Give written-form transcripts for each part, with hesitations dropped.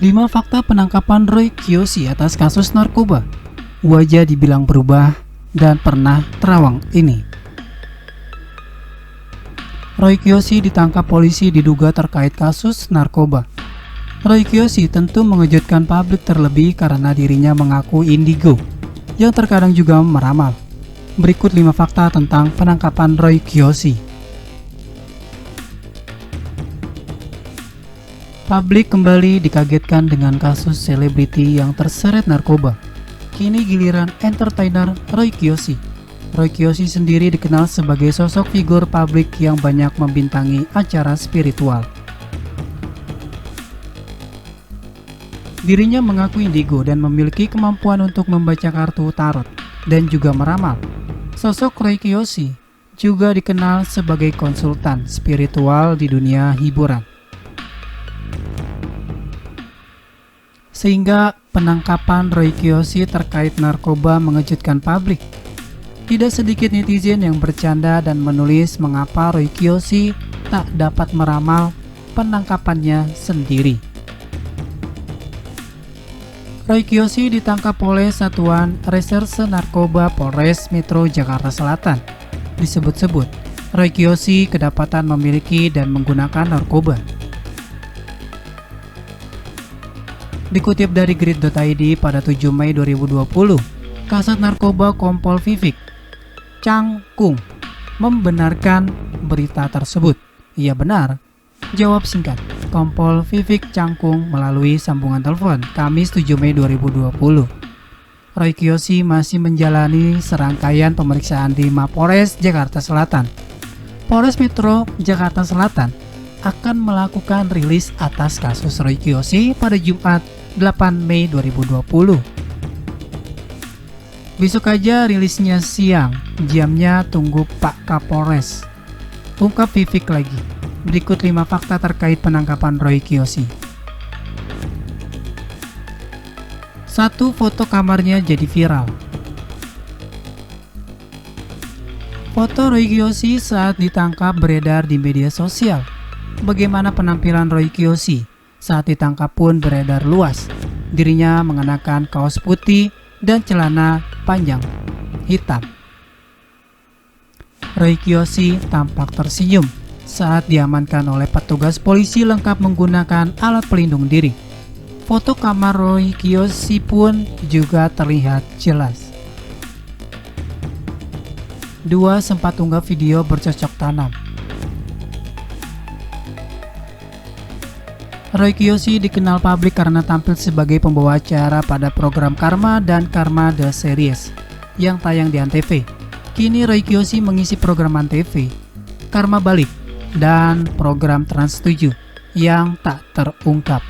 5 fakta penangkapan Roy Kiyoshi atas kasus narkoba. Wajah dibilang berubah dan pernah terawang ini. Roy Kiyoshi ditangkap polisi diduga terkait kasus narkoba. Roy Kiyoshi tentu mengejutkan publik terlebih karena dirinya mengaku indigo, yang terkadang juga meramal. Berikut 5 fakta tentang penangkapan Roy Kiyoshi. Publik kembali dikagetkan dengan kasus selebriti yang terseret narkoba. Kini giliran entertainer Roy Kiyoshi. Roy Kiyoshi sendiri dikenal sebagai sosok figur publik yang banyak membintangi acara spiritual. Dirinya mengaku indigo dan memiliki kemampuan untuk membaca kartu tarot dan juga meramal. Sosok Roy Kiyoshi juga dikenal sebagai konsultan spiritual di dunia hiburan. Sehingga penangkapan Roy Kiyoshi terkait narkoba mengejutkan publik. Tidak sedikit netizen yang bercanda dan menulis mengapa Roy Kiyoshi tak dapat meramal penangkapannya sendiri. Roy Kiyoshi ditangkap oleh Satuan Reserse Narkoba Polres Metro Jakarta Selatan. Disebut-sebut, Roy Kiyoshi kedapatan memiliki dan menggunakan narkoba. Dikutip dari grid.id pada 7 Mei 2020, Kasat Narkoba Kompol Vivik Cangkung membenarkan berita tersebut. Iya benar, jawab singkat Kompol Vivik Cangkung melalui sambungan telepon Kamis 7 Mei 2020. Roy Kiyoshi masih menjalani serangkaian pemeriksaan di Mapolres Jakarta Selatan. Polres Metro Jakarta Selatan akan melakukan rilis atas kasus Roy Kiyoshi pada Jumat 8 Mei 2020. Besok aja rilisnya siang, jamnya tunggu Pak Kapolres, ungkap Vivik lagi. Berikut 5 fakta terkait penangkapan Roy Kiyoshi. 1. Foto kamarnya jadi viral. Foto Roy Kiyoshi saat ditangkap beredar di media sosial. Bagaimana penampilan Roy Kiyoshi saat ditangkap pun beredar luas. Dirinya mengenakan kaos putih dan celana panjang hitam. Roy Kiyoshi tampak tersenyum saat diamankan oleh petugas polisi lengkap menggunakan alat pelindung diri. Foto kamar Roy Kiyoshi pun juga terlihat jelas. 2. Sempat unggah video bercocok tanam. Roy Kiyoshi dikenal publik karena tampil sebagai pembawa acara pada program Karma dan Karma The Series yang tayang di Antv. Kini Roy Kiyoshi mengisi program Antv, Karma Balik, dan program Trans 7 yang tak terungkap.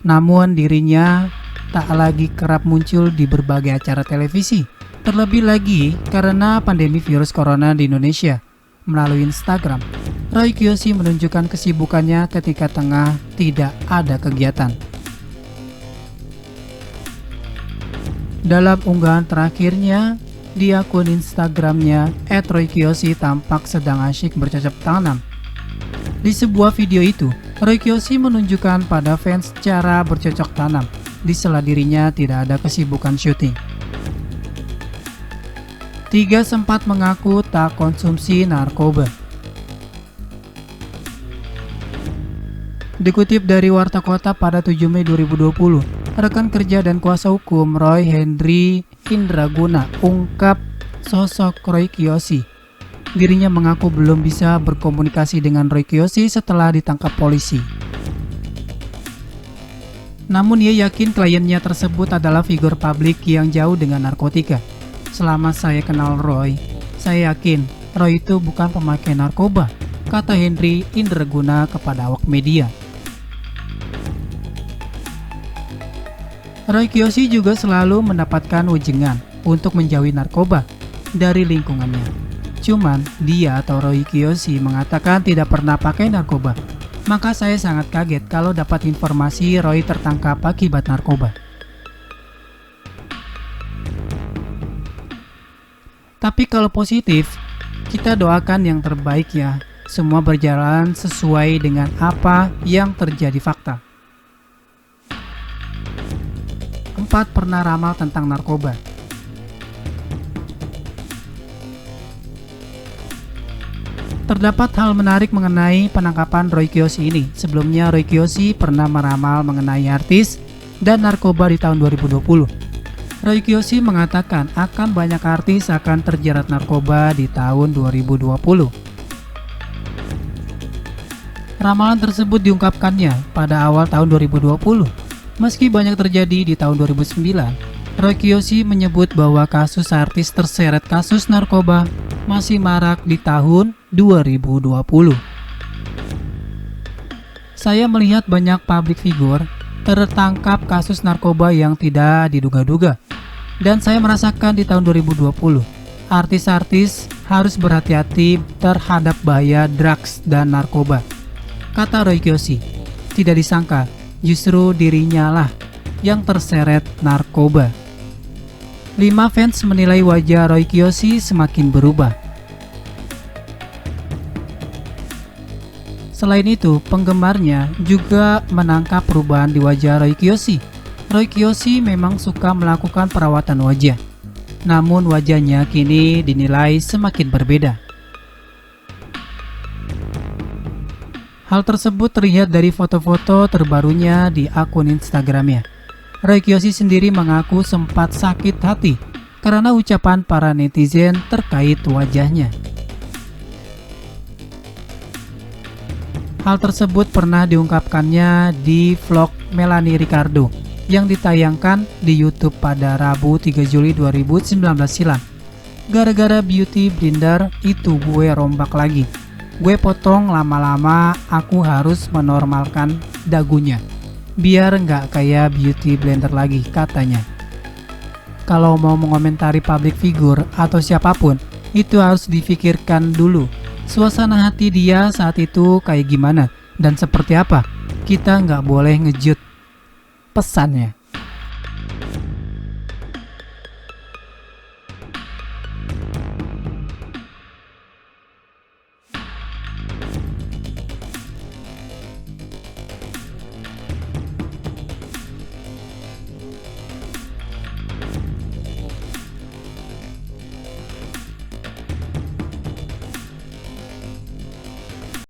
Namun dirinya tak lagi kerap muncul di berbagai acara televisi, terlebih lagi karena pandemi virus corona di Indonesia. Melalui Instagram, Roy Kiyoshi menunjukkan kesibukannya ketika tengah tidak ada kegiatan. Dalam unggahan terakhirnya di akun Instagramnya, @Roy Kiyoshi tampak sedang asyik bercocok tanam. Di sebuah video itu, Roy Kiyoshi menunjukkan pada fans cara bercocok tanam di sela dirinya tidak ada kesibukan syuting. 3. Sempat mengaku tak konsumsi narkoba. Dikutip dari Warta Kota pada 7 Mei 2020, rekan kerja dan kuasa hukum Roy Hendry Indraguna ungkap sosok Roy Kiyoshi. Dirinya mengaku belum bisa berkomunikasi dengan Roy Kiyoshi setelah ditangkap polisi. Namun ia yakin kliennya tersebut adalah figur publik yang jauh dengan narkotika. Selama saya kenal Roy, saya yakin Roy itu bukan pemakai narkoba, kata Hendry Indraguna kepada awak media. Roy Kiyoshi juga selalu mendapatkan wejangan untuk menjauhi narkoba dari lingkungannya. Cuman dia atau Roy Kiyoshi mengatakan tidak pernah pakai narkoba. Maka saya sangat kaget kalau dapat informasi Roy tertangkap akibat narkoba. Tapi kalau positif, kita doakan yang terbaik ya. semua berjalan sesuai dengan apa yang terjadi fakta. 4. Pernah ramal tentang narkoba. Terdapat hal menarik mengenai penangkapan Roy Kiyoshi ini. Sebelumnya Roy Kiyoshi pernah meramal mengenai artis dan narkoba di tahun 2020. Roy Kiyoshi mengatakan akan banyak artis akan terjerat narkoba di tahun 2020. Ramalan tersebut diungkapkannya pada awal tahun 2020. Meski banyak terjadi di tahun 2009, Roy Kiyoshi menyebut bahwa kasus artis terseret kasus narkoba masih marak di tahun 2020. Saya melihat banyak public figure tertangkap kasus narkoba yang tidak diduga-duga. Dan saya merasakan di tahun 2020, artis-artis harus berhati-hati terhadap bahaya drugs dan narkoba. Kata Roy Kiyoshi, tidak disangka justru dirinya lah yang terseret narkoba. 5 fans menilai wajah Roy Kiyoshi semakin berubah. Selain itu, penggemarnya juga menangkap perubahan di wajah Roy Kiyoshi. Roy Kiyoshi memang suka melakukan perawatan wajah, namun wajahnya kini dinilai semakin berbeda. Hal tersebut terlihat dari foto-foto terbarunya di akun Instagramnya. Roy Kiyoshi sendiri mengaku sempat sakit hati karena ucapan para netizen terkait wajahnya. Hal tersebut pernah diungkapkannya di vlog Melanie Ricardo yang ditayangkan di YouTube pada Rabu 3 Juli 2019 silam. Gara-gara beauty blender itu gue rombak lagi. Gue potong lama-lama, aku harus menormalkan dagunya biar nggak kayak beauty blender lagi, katanya. Kalau mau mengomentari public figure atau siapapun, itu harus difikirkan dulu suasana hati dia saat itu kayak gimana dan seperti apa. Kita nggak boleh ngejut, pesannya.